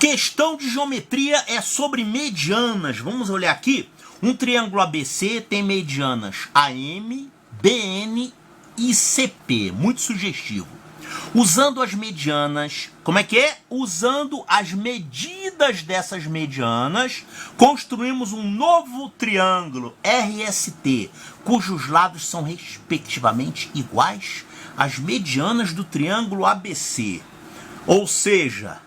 Questão de geometria é sobre medianas. Vamos olhar aqui. Um triângulo ABC tem medianas AM, BN e CP. Muito sugestivo. Usando as medianas, como é que é? Usando as medidas dessas medianas, construímos um novo triângulo RST, cujos lados são respectivamente iguais às medianas do triângulo ABC. Ou seja,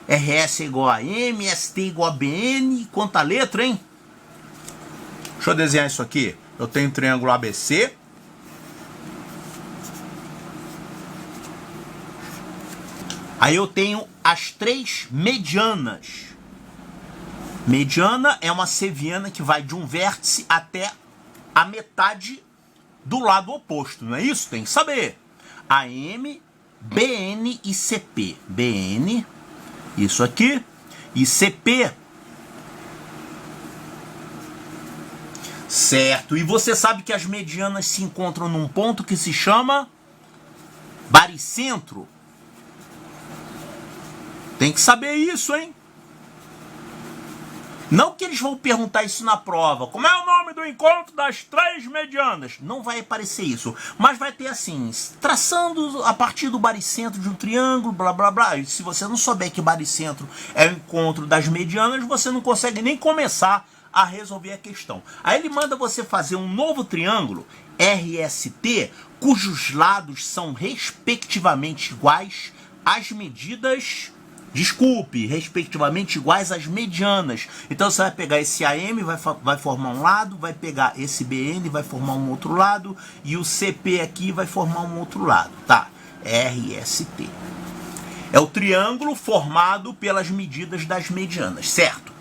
RS é igual a M, ST é igual a BN. Quanta letra, hein? Deixa eu desenhar isso aqui. Eu tenho um triângulo ABC. Aí eu tenho as três medianas. Mediana é uma seviana que vai de um vértice até a metade do lado oposto, não é isso? Tem que saber. AM, BN e CP. BN, isso aqui, e CP. Certo, e você sabe que as medianas se encontram num ponto que se chama baricentro. Tem que saber isso, hein? Não que eles vão perguntar isso na prova. Como é o nome do encontro das três medianas? Não vai aparecer isso. Mas vai ter assim, traçando a partir do baricentro de um triângulo, blá blá blá. E se você não souber que baricentro é o encontro das medianas, você não consegue nem começar a resolver a questão. Aí ele manda você fazer um novo triângulo, RST, cujos lados são respectivamente iguais às medidas... Desculpe, respectivamente iguais às medianas. Então você vai pegar esse AM, vai formar um lado, vai pegar esse BN, vai formar um outro lado, e o CP aqui vai formar um outro lado, tá? RST. É o triângulo formado pelas medidas das medianas, certo?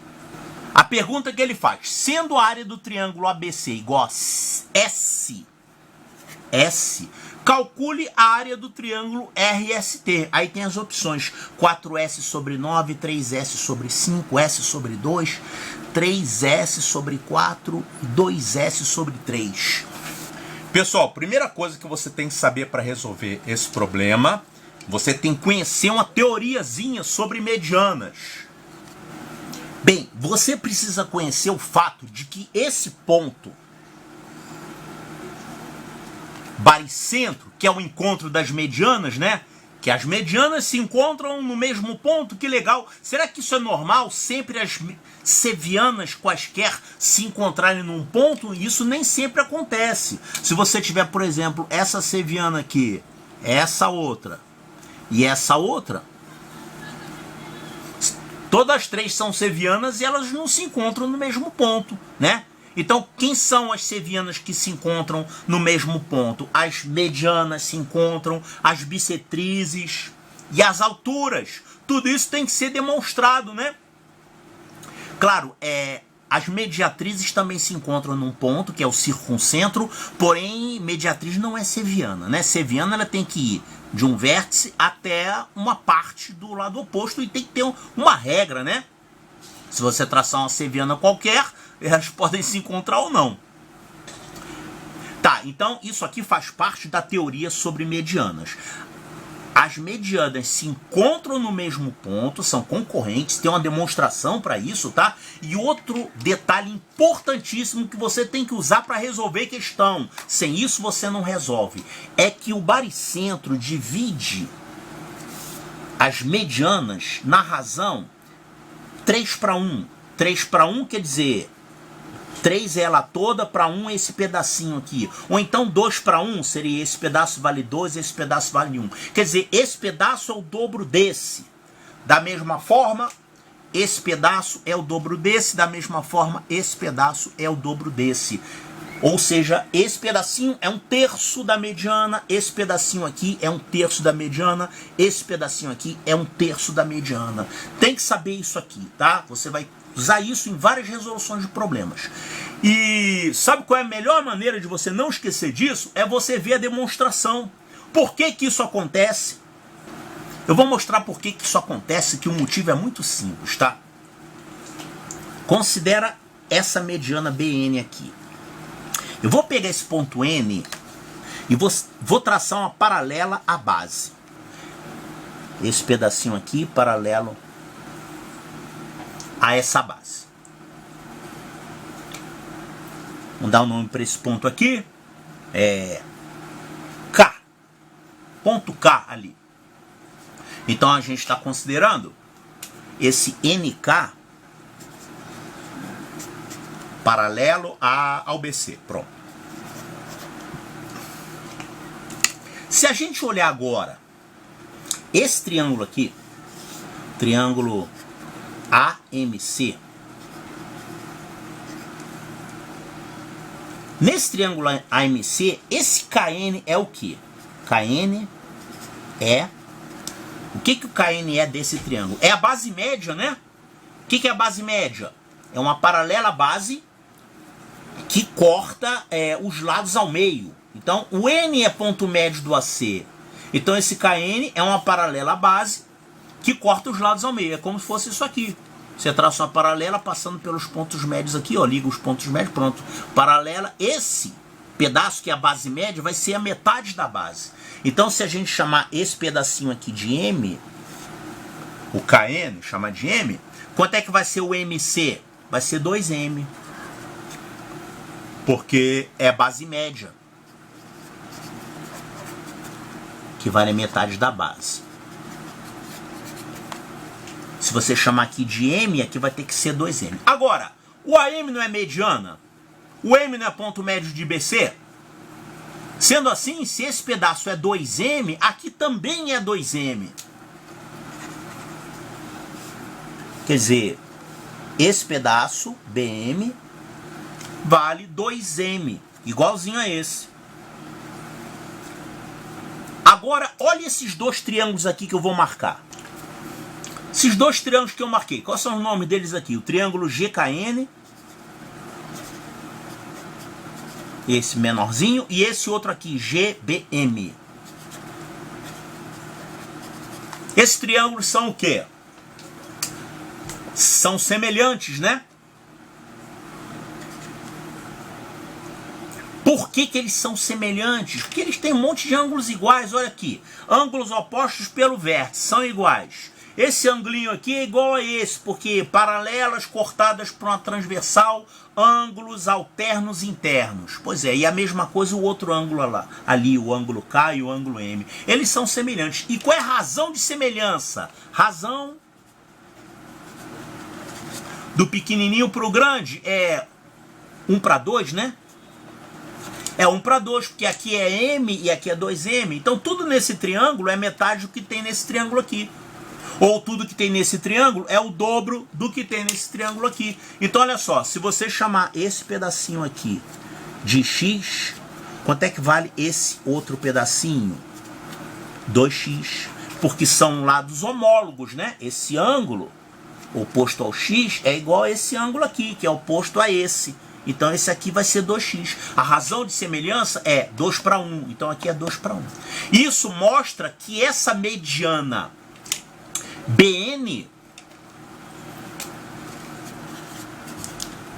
A pergunta que ele faz, sendo a área do triângulo ABC igual a S, calcule a área do triângulo RST. Aí tem as opções 4S sobre 9, 3S sobre 5, S sobre 2, 3S sobre 4 e 2S sobre 3. Pessoal, primeira coisa que você tem que saber para resolver esse problema, você tem que conhecer uma teoriazinha sobre medianas. Bem, você precisa conhecer o fato de que esse ponto baricentro, que é o encontro das medianas, né? Que as medianas se encontram no mesmo ponto, que legal. Será que isso é normal? Sempre as sevianas quaisquer se encontrarem num ponto? Isso nem sempre acontece. Se você tiver, por exemplo, essa seviana aqui, essa outra e essa outra, todas as três são sevianas e elas não se encontram no mesmo ponto, né? Então, quem são as sevianas que se encontram no mesmo ponto? As medianas se encontram, as bissetrizes e as alturas. Tudo isso tem que ser demonstrado, né? Claro, as mediatrizes também se encontram num ponto, que é o circuncentro, porém, mediatriz não é seviana, né? Seviana ela tem que ir de um vértice até uma parte do lado oposto e tem que ter uma regra, né? Se você traçar uma seviana qualquer, elas podem se encontrar ou não. Tá, então isso aqui faz parte da teoria sobre medianas. As medianas se encontram no mesmo ponto, são concorrentes, tem uma demonstração para isso, tá? E outro detalhe importantíssimo que você tem que usar para resolver questão, sem isso você não resolve, é que o baricentro divide as medianas na razão 3:1. 3:1 quer dizer 3 é ela toda, para 1 esse pedacinho aqui. Ou então 2:1 seria esse pedaço vale 2, esse pedaço vale 1. Quer dizer, esse pedaço é o dobro desse. Da mesma forma, esse pedaço é o dobro desse. Da mesma forma, esse pedaço é o dobro desse. Ou seja, esse pedacinho é 1/3 da mediana, esse pedacinho aqui é 1/3 da mediana, esse pedacinho aqui é 1/3 da mediana. Tem que saber isso aqui, tá? Você vai usar isso em várias resoluções de problemas. E sabe qual é a melhor maneira de você não esquecer disso? É você ver a demonstração. Por que que isso acontece? Eu vou mostrar por que que isso acontece, que o motivo é muito simples, tá? Considera essa mediana BN aqui. Eu vou pegar esse ponto N e vou traçar uma paralela à base. Esse pedacinho aqui, paralelo a essa base. Vamos dar um nome para esse ponto aqui. K. Ponto K ali. Então a gente está considerando esse NK paralelo ao BC. Pronto. Se a gente olhar agora esse triângulo aqui, triângulo AMC, nesse triângulo AMC, esse KN é o que? KN é... O que o KN é desse triângulo? É a base média, né? O que é a base média? É uma paralela base que corta os lados ao meio. Então, o N é ponto médio do AC. Então, esse KN é uma paralela base que corta os lados ao meio. É como se fosse isso aqui. Você traça uma paralela passando pelos pontos médios aqui, ó, liga os pontos médios, pronto. Paralela, esse pedaço que é a base média vai ser a metade da base. Então, se a gente chamar esse pedacinho aqui de M, o KN, chamar de M, quanto é que vai ser o MC? Vai ser 2M. Porque é base média, que vale a metade da base. Se você chamar aqui de M, aqui vai ter que ser 2M. Agora, o AM não é mediana? O M não é ponto médio de BC? Sendo assim, se esse pedaço é 2M, aqui também é 2M. Quer dizer, esse pedaço, BM, vale 2M, igualzinho a esse. Agora, olha esses dois triângulos aqui que eu vou marcar. Esses dois triângulos que eu marquei, quais são os nomes deles aqui? O triângulo GKN, esse menorzinho, e esse outro aqui, GBM. Esses triângulos são o quê? São semelhantes, né? Por que eles são semelhantes? Porque eles têm um monte de ângulos iguais, olha aqui. Ângulos opostos pelo vértice, são iguais. Esse ângulo aqui é igual a esse, porque paralelas cortadas por uma transversal, ângulos alternos internos. Pois é, e a mesma coisa o outro ângulo lá, ali, o ângulo K e o ângulo M. Eles são semelhantes. E qual é a razão de semelhança? Razão do pequenininho para o grande é 1:2, né? É 1:2, porque aqui é M e aqui é 2M. Então tudo nesse triângulo é metade do que tem nesse triângulo aqui. Ou tudo que tem nesse triângulo é o dobro do que tem nesse triângulo aqui. Então olha só, se você chamar esse pedacinho aqui de X, quanto é que vale esse outro pedacinho? 2X. Porque são lados homólogos, né? Esse ângulo oposto ao X é igual a esse ângulo aqui, que é oposto a esse. Então esse aqui vai ser 2x. A razão de semelhança é 2:1. Então aqui é 2:1. Isso mostra que essa mediana BN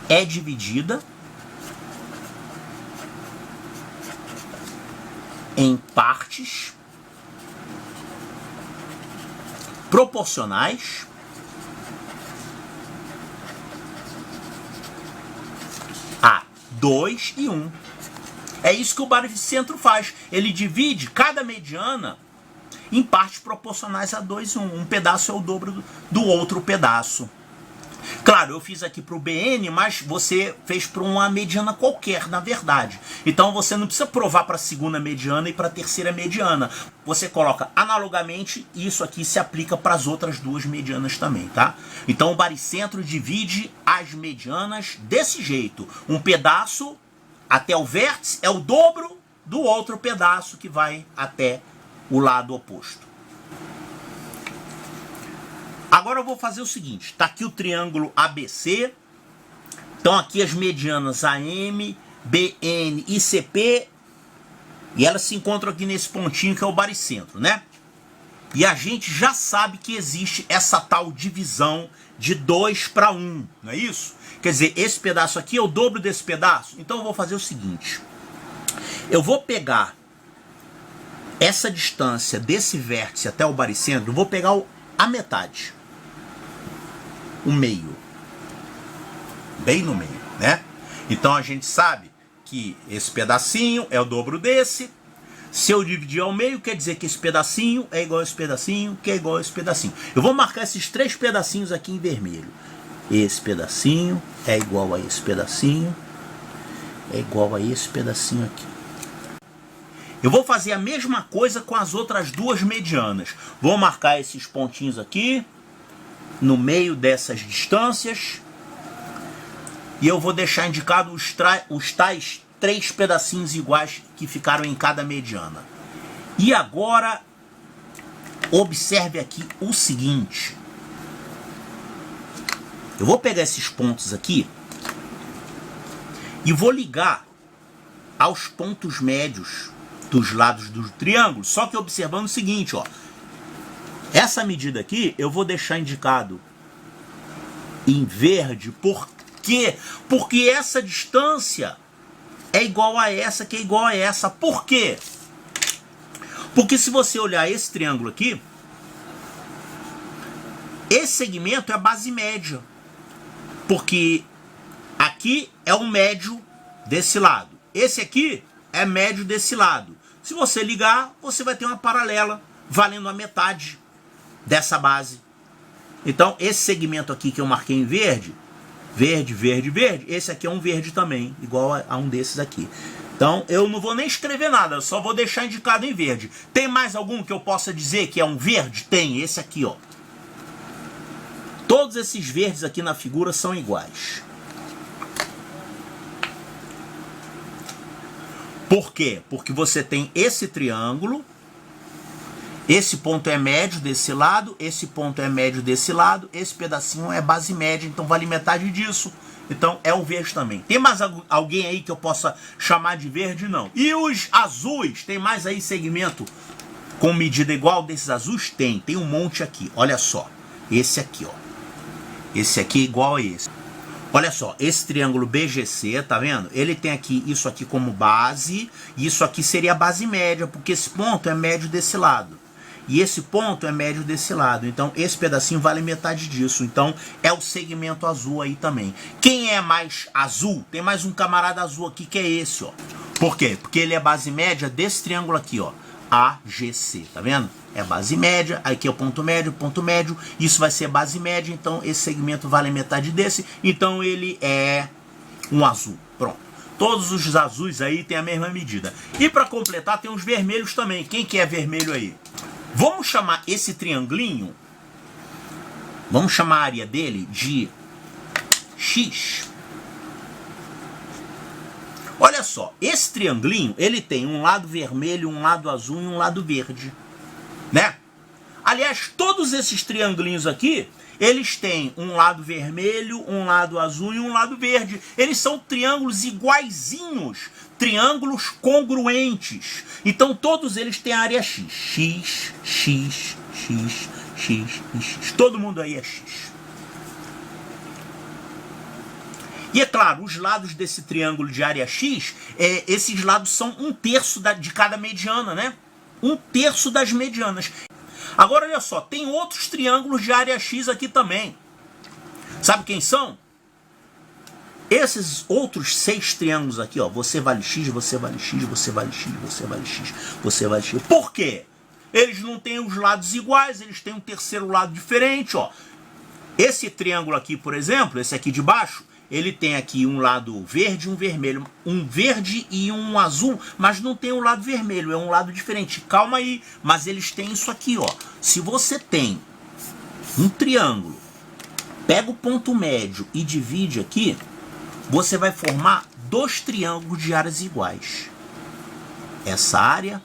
é dividida em partes proporcionais a 2 e 1. É isso que o baricentro faz. Ele divide cada mediana em partes proporcionais a 2 e 1. Um pedaço é o dobro do outro pedaço. Claro, eu fiz aqui para o BN, mas você fez para uma mediana qualquer, na verdade. Então você não precisa provar para a segunda mediana e para a terceira mediana. Você coloca analogamente e isso aqui se aplica para as outras duas medianas também, tá? Então o baricentro divide as medianas desse jeito. Um pedaço até o vértice é o dobro do outro pedaço que vai até o lado oposto. Agora eu vou fazer o seguinte, está aqui o triângulo ABC, então aqui as medianas AM, BN e CP, e elas se encontram aqui nesse pontinho que é o baricentro, né? E a gente já sabe que existe essa tal divisão de 2:1, não é isso? Quer dizer, esse pedaço aqui é o dobro desse pedaço, então eu vou fazer o seguinte, eu vou pegar essa distância desse vértice até o baricentro, vou pegar a metade, o meio. bem no meio, né? Então a gente sabe que esse pedacinho é o dobro desse. Se eu dividir ao meio, quer dizer que esse pedacinho é igual a esse pedacinho, que é igual a esse pedacinho. Eu vou marcar esses 3 pedacinhos aqui em vermelho. Esse pedacinho é igual a esse pedacinho, é igual a esse pedacinho aqui. Eu vou fazer a mesma coisa com as outras duas medianas. Vou marcar esses pontinhos aqui, no meio dessas distâncias. E eu vou deixar indicado os tais 3 pedacinhos iguais que ficaram em cada mediana. E agora, observe aqui o seguinte. Eu vou pegar esses pontos aqui e vou ligar aos pontos médios dos lados do triângulo, só que observando o seguinte, ó. Essa medida aqui eu vou deixar indicado em verde, por quê? Porque essa distância é igual a essa, que é igual a essa. Por quê? Porque se você olhar esse triângulo aqui, esse segmento é a base média. Porque aqui é o médio desse lado. Esse aqui é médio desse lado. Se você ligar, você vai ter uma paralela valendo a metade dessa base. Então, esse segmento aqui que eu marquei em verde, verde, verde, verde, esse aqui é um verde também, igual a um desses aqui. Então, eu não vou nem escrever nada, eu só vou deixar indicado em verde. Tem mais algum que eu possa dizer que é um verde? Tem, esse aqui, ó. Todos esses verdes aqui na figura são iguais. Por quê? Porque você tem esse triângulo, esse ponto é médio desse lado, esse ponto é médio desse lado, esse pedacinho é base média, então vale metade disso. Então é o verde também. Tem mais alguém aí que eu possa chamar de verde? Não. E os azuis? Tem mais aí segmento com medida igual desses azuis? Tem um monte aqui. Olha só. Esse aqui, ó. Esse aqui é igual a esse. Olha só, esse triângulo BGC, tá vendo? Ele tem aqui isso aqui como base, e isso aqui seria a base média, porque esse ponto é médio desse lado. E esse ponto é médio desse lado. Então, esse pedacinho vale metade disso. Então, é o segmento azul aí também. Quem é mais azul? Tem mais um camarada azul aqui que é esse, ó. Por quê? Porque ele é base média desse triângulo aqui, ó. AGC, tá vendo? É base média, aqui é o ponto médio, isso vai ser base média, então esse segmento vale metade desse, então ele é um azul. Pronto. Todos os azuis aí tem a mesma medida. E para completar tem os vermelhos também. Quem que é vermelho aí? Vamos chamar esse triangulinho, vamos chamar a área dele de X. Olha só, esse triangulinho, ele tem um lado vermelho, um lado azul e um lado verde, né? Aliás, todos esses triangulinhos aqui, eles têm um lado vermelho, um lado azul e um lado verde. Eles são triângulos iguaizinhos, triângulos congruentes. Então, todos eles têm a área X. X, X, X, X e X. Todo mundo aí é X. E é claro, os lados desse triângulo de área X, esses lados são 1/3 de cada mediana, né? 1/3 das medianas. Agora, olha só, tem outros triângulos de área X aqui também. Sabe quem são? Esses outros 6 triângulos aqui, ó. Você vale X, você vale X, você vale X, você vale X, você vale X. Por quê? Eles não têm os lados iguais, eles têm um terceiro lado diferente, ó. Esse triângulo aqui, por exemplo, esse aqui de baixo, ele tem aqui um lado verde e um vermelho. Um verde e um azul, mas não tem um lado vermelho, é um lado diferente. Calma aí, mas eles têm isso aqui, ó. Se você tem um triângulo, pega o ponto médio e divide aqui, você vai formar 2 triângulos de áreas iguais. Essa área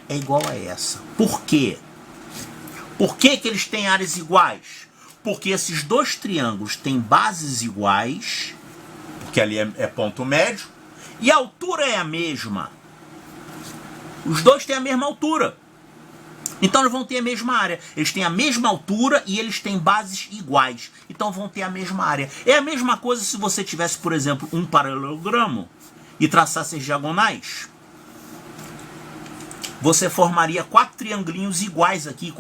é igual a essa. Por quê? Por que que eles têm áreas iguais? Porque esses 2 triângulos têm bases iguais, porque ali é ponto médio, e a altura é a mesma. Os 2 têm a mesma altura. Então eles vão ter a mesma área. Eles têm a mesma altura e eles têm bases iguais. Então vão ter a mesma área. É a mesma coisa se você tivesse, por exemplo, um paralelogramo e traçasse as diagonais. Você formaria 4 triangulinhos iguais aqui.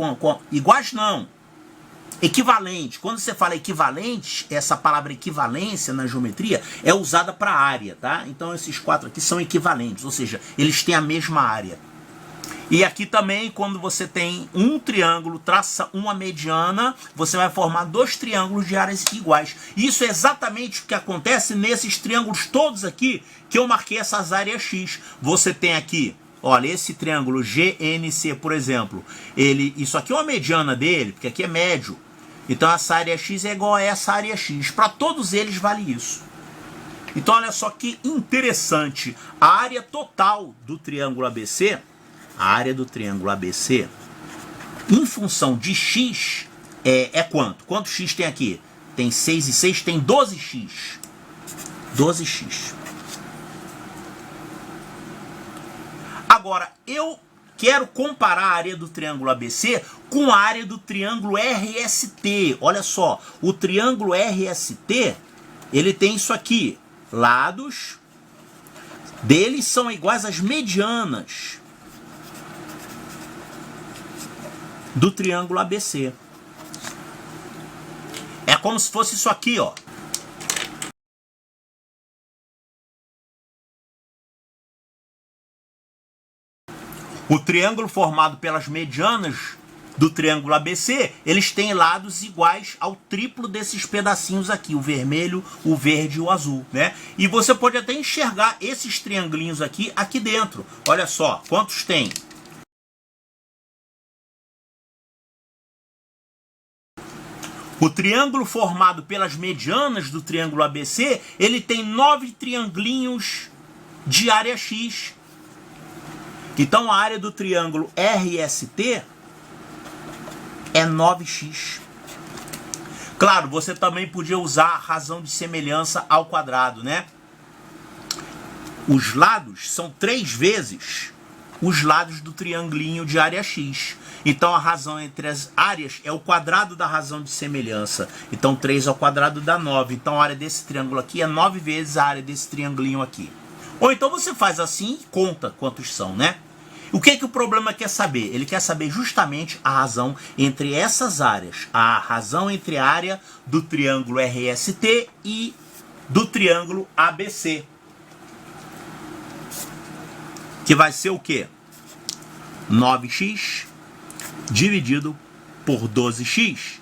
Iguais não. Equivalente. Quando você fala equivalente, essa palavra equivalência na geometria é usada para área, tá? Então esses quatro aqui são equivalentes, ou seja, eles têm a mesma área. E aqui também, quando você tem um triângulo, traça uma mediana, você vai formar dois triângulos de áreas iguais. Isso é exatamente o que acontece nesses triângulos todos aqui, que eu marquei essas áreas X. Você tem aqui, olha, esse triângulo GNC, por exemplo, isso aqui é uma mediana dele, porque aqui é médio. Então essa área X é igual a essa área X. Para todos eles vale isso. Então olha só que interessante. A área total do triângulo ABC, em função de X, é quanto? Quanto X tem aqui? Tem 6 e 6, tem 12X. 12X. Agora, eu quero comparar a área do triângulo ABC com a área do triângulo RST. Olha só, o triângulo RST, ele tem isso aqui. Lados deles são iguais às medianas do triângulo ABC. É como se fosse isso aqui, ó. O triângulo formado pelas medianas do triângulo ABC, eles têm lados iguais ao triplo desses pedacinhos aqui, o vermelho, o verde e o azul, né? E você pode até enxergar esses triangulinhos aqui dentro. Olha só, quantos tem? O triângulo formado pelas medianas do triângulo ABC, ele tem 9 triangulinhos de área X. Então a área do triângulo RST é 9x. Claro, você também podia usar a razão de semelhança ao quadrado, né? Os lados são 3 vezes os lados do triangulinho de área X. Então a razão entre as áreas é o quadrado da razão de semelhança. Então 3 ao quadrado dá 9. Então a área desse triângulo aqui é 9 vezes a área desse triangulinho aqui. Ou então você faz assim e conta quantos são, né? O que o problema quer saber? Ele quer saber justamente a razão entre essas áreas. A razão entre a área do triângulo RST e do triângulo ABC. Que vai ser o quê? 9x dividido por 12x,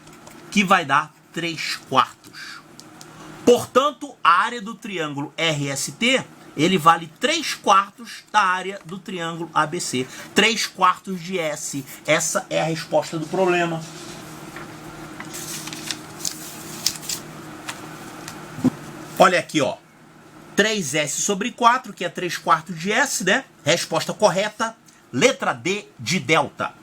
que vai dar 3/4. Portanto, a área do triângulo RST, ele vale 3/4 da área do triângulo ABC. 3/4 de S. Essa é a resposta do problema. Olha aqui, ó. 3S sobre 4, que é 3/4 de S, né? Resposta correta, letra D de delta.